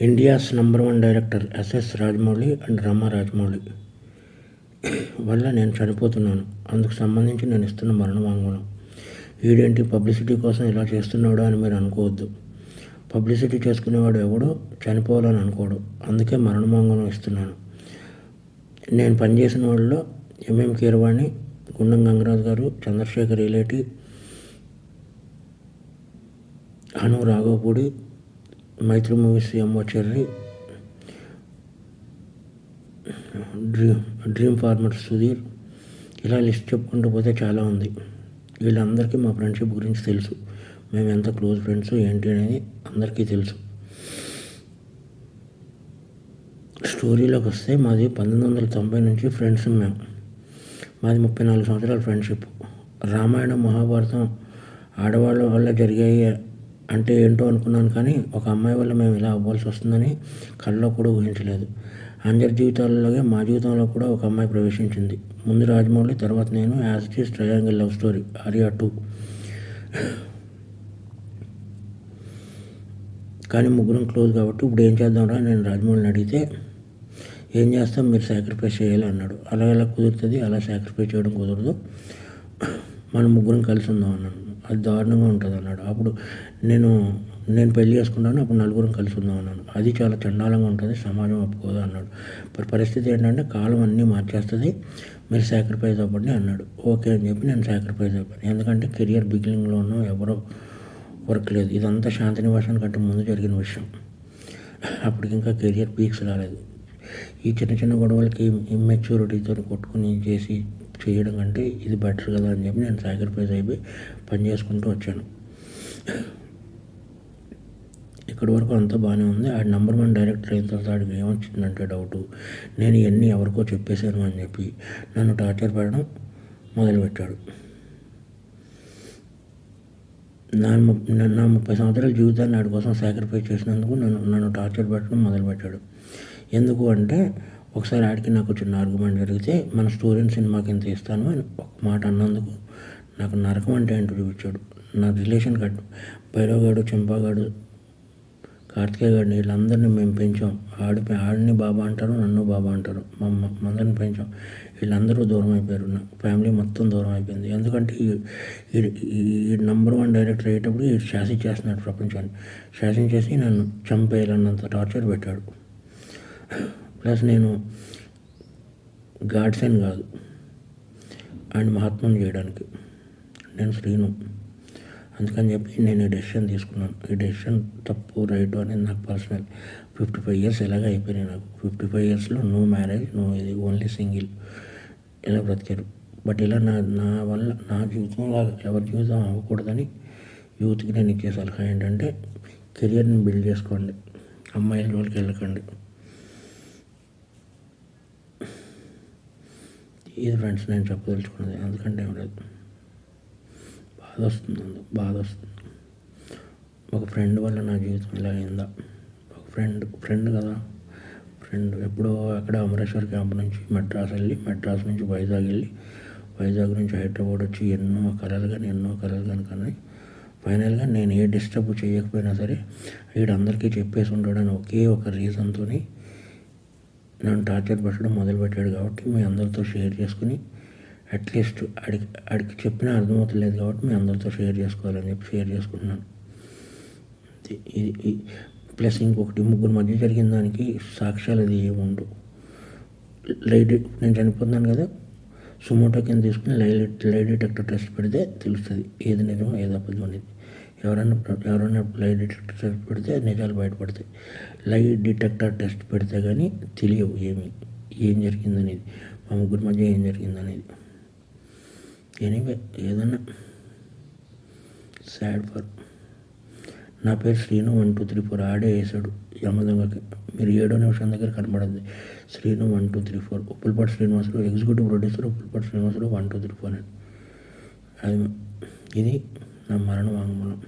India's number 1 director SS Rajamouli and Rama Rajamouli వల్ల నేను చనిపోతున్నాను. అందుకు సంబంధించి నేను ఇస్తున్న మరణ వాంగ్మూలం. వీడేంటి పబ్లిసిటీ కోసం ఇలా చేస్తున్నాడు అని మీరు అనుకోవద్దు. పబ్లిసిటీ చేసుకునేవాడు ఎవడో చనిపోవాలని అనుకోడు. అందుకే మరణ వాంగ్మూలం ఇస్తున్నాను. నేను పనిచేసిన వాళ్ళలో ఎంఎం కీరవాణి, గుండం గంగరాజు గారు, చంద్రశేఖర్ ఇలేటి, అను రాఘవపూడి, మైత్రి మూవీస్ ఎంఓ చెర్రి, డ్రీమ్ ఫార్మర్ సుధీర్, ఇలా లిస్ట్ చెప్పుకుంటూ పోతే చాలా ఉంది. వీళ్ళందరికీ మా ఫ్రెండ్షిప్ గురించి తెలుసు. మేము ఎంత క్లోజ్ ఫ్రెండ్స్ ఏంటి అనేది అందరికీ తెలుసు. స్టోరీలోకి వస్తే మాది 1990 నుంచి ఫ్రెండ్స్. మాది 34 సంవత్సరాల ఫ్రెండ్షిప్. రామాయణం, మహాభారతం ఆడవాళ్ళ వల్ల జరిగాయి అంటే ఏంటో అనుకున్నాను, కానీ ఒక అమ్మాయి వల్ల మేము ఇలా అవ్వాల్సి వస్తుందని కళ్ళలో కూడా ఊహించలేదు. అందరి జీవితాలలోనే మా జీవితంలో కూడా ఒక అమ్మాయి ప్రవేశించింది. ముందు రాజమౌళి, తర్వాత నేను. As it is triangle love story, Arya 2. కానీ ముగ్గురం క్లోజ్ కాబట్టి ఇప్పుడు ఏం చేద్దాంరా నేను రాజమౌళిని అడిగితే, ఏం చేస్తాం, మీరు సాక్రిఫైస్ చేయాలి అన్నాడు. అలా ఎలా కుదురుతుంది, అలా సాక్రిఫైస్ చేయడం కుదరదు, మనం ముగ్గురం కలిసి ఉందాం అన్నాను. అది దారుణంగా ఉంటుంది అన్నాడు. అప్పుడు నేను పెళ్లి చేసుకున్నాను, అప్పుడు నలుగురం కలిసి ఉందాం అన్నాను. అది చాలా చండాలంగా ఉంటుంది, సమాజం ఒప్పుకోదు అన్నాడు. పరిస్థితి ఏంటంటే కాలం అన్నీ మార్చేస్తుంది, మీరు సాక్రిఫైస్ అవ్వండి అన్నాడు. ఓకే అని చెప్పి నేను సాక్రిఫైస్ అయిపోయాను. ఎందుకంటే కెరియర్ బిగినింగ్లో ఉన్నాం, ఎవరో వర్క్ లేదు. ఇదంతా శాంతినివాసన్ కంటే ముందు జరిగిన విషయం. అప్పటికి ఇంకా కెరియర్ పీక్స్ రాలేదు. ఈ చిన్న చిన్న గొడవలకి ఇమ్మెచ్యూరిటీతో కొట్టుకుని చేయడం కంటే ఇది బెటర్ కదా అని చెప్పి నేను సాక్రిఫైస్ అయిపోయి పని చేసుకుంటూ వచ్చాను. ఇక్కడి వరకు అంతా బాగానే ఉంది. ఆ నంబర్ 1 డైరెక్టర్ అయిన తర్వాత ఆడికి ఏమొచ్చిందంటే డౌటు, నేను ఇవన్నీ ఎవరికో చెప్పేశాను అని చెప్పి నన్ను టార్చర్ పెట్టడం మొదలుపెట్టాడు. నా 30 సంవత్సరాల జీవితాన్ని ఆడి కోసం సాక్రిఫైస్ చేసినందుకు నన్ను టార్చర్ పెట్టడం మొదలుపెట్టాడు. ఎందుకు అంటే, ఒకసారి ఆడికి నాకు చిన్న ఆర్గ్యుమెంట్ జరిగితే, మన స్టోరీని సినిమాకి ఇంత ఇస్తాను అని ఒక మాట అన్నందుకు నాకు నరకం అంటే ఏంటో చూపించాడు. నా రిలేషన్ కట్టు భైరవగాడు, చెంపాగాడు, కార్తికేయ గాడిని, వీళ్ళందరినీ మేము పెంచాం. ఆడిని బాబా అంటారు, నన్ను బాబా అంటారు. అందరిని పెంచాం. వీళ్ళందరూ దూరం అయిపోయారు. నా ఫ్యామిలీ మొత్తం దూరం అయిపోయింది. ఎందుకంటే ఈ నంబర్ 1 డైరెక్టర్ అయ్యేటప్పుడు ఈ శాసించేస్తున్నాడు ప్రపంచాన్ని. శాసించేసి నన్ను చంపేయాలన్నంత టార్చర్ పెట్టాడు. ప్లస్ నేను గాడ్సన్ కాదు, ఆయన మహాత్మను చేయడానికి నేను శ్రీను. అందుకని చెప్పి నేను ఈ డెసిషన్ తీసుకున్నాను. ఈ డెసిషన్ తప్పు రైట్ అనేది నాకు పర్సనల్. 55 years ఎలాగ అయిపోయినాయి నాకు. 55 yearsలో నో మ్యారేజ్, నో ఇది, ఓన్లీ సింగిల్, ఇలా బ్రతికారు. బట్ ఇలా నా వల్ల నా జీవితంలో ఎవరి జీవితం అవ్వకూడదని యూత్కి నేను ఇచ్చే సలహా ఏంటంటే, కెరియర్ని బిల్డ్ చేసుకోండి, అమ్మాయిల జోలికి వెళ్ళకండి. ఇది ఫ్రెండ్స్ నేను చెప్పదలుచుకున్నది. ఎందుకంటే ఏం లేదు, బాధ వస్తుంది. ఒక ఫ్రెండ్ వల్ల నా జీవితం ఇలా అయిందా? ఒక ఫ్రెండ్ కదా, ఫ్రెండ్ ఎప్పుడో అక్కడ అమరేశ్వర్ క్యాంప్ నుంచి మెడ్రాస్ వెళ్ళి, మెడ్రాస్ నుంచి వైజాగ్ వెళ్ళి, వైజాగ్ నుంచి హైదరాబాద్ వచ్చి ఎన్నో కలలు కానీ ఫైనల్గా నేను ఏ డిస్టర్బ్ చేయకపోయినా సరే వీడందరికీ చెప్పేసి ఉంటాడని ఒకే ఒక రీజన్తో నన్ను టార్చర్ పెట్టడం మొదలుపెట్టాడు. కాబట్టి మీ అందరితో షేర్ చేసుకుని, అట్లీస్ట్ ఆడికి చెప్పినా అర్థమవుతలేదు కాబట్టి మీ అందరితో షేర్ చేసుకోవాలని చెప్పి షేర్ చేసుకుంటున్నాను. ఇది ప్లస్ ఇంకొకటి, ముగ్గురు మధ్య జరిగిన దానికి సాక్ష్యాలు అది ఏముండవు. నేను చనిపోతున్నాను కదా, సుమోటో కింద తీసుకుని లై డిటెక్టర్ టెస్ట్ పెడితే తెలుస్తుంది ఏది నిజమో ఏది అబద్ధం అనేది. ఎవరైనా లై డిటెక్టర్ టెస్ట్ పెడితే నిజాలు బయటపడతాయి. లై డిటెక్టర్ టెస్ట్ పెడితే కానీ తెలియవు ఏం జరిగిందనేది, మా ముగ్గురు మధ్య ఏం జరిగిందనేది. ఎనీవే, ఏదన్నా సాడ్ ఫర్. నా పేరు శ్రీను 1 2 3 4 ఆడే వేసాడు యమదొంగకి. మీరు 7వ నిమిషం దగ్గర కనబడద్ది శ్రీను 1 2 3 4. ఉప్పులపాటి శ్రీనివాసరావు, ఎగ్జిక్యూటివ్ ప్రొడ్యూసర్ ఉప్పులపాటి శ్రీనివాసరావు 1 2 3 4 అని. ఇది నా మరణ వాంగ్మూలం.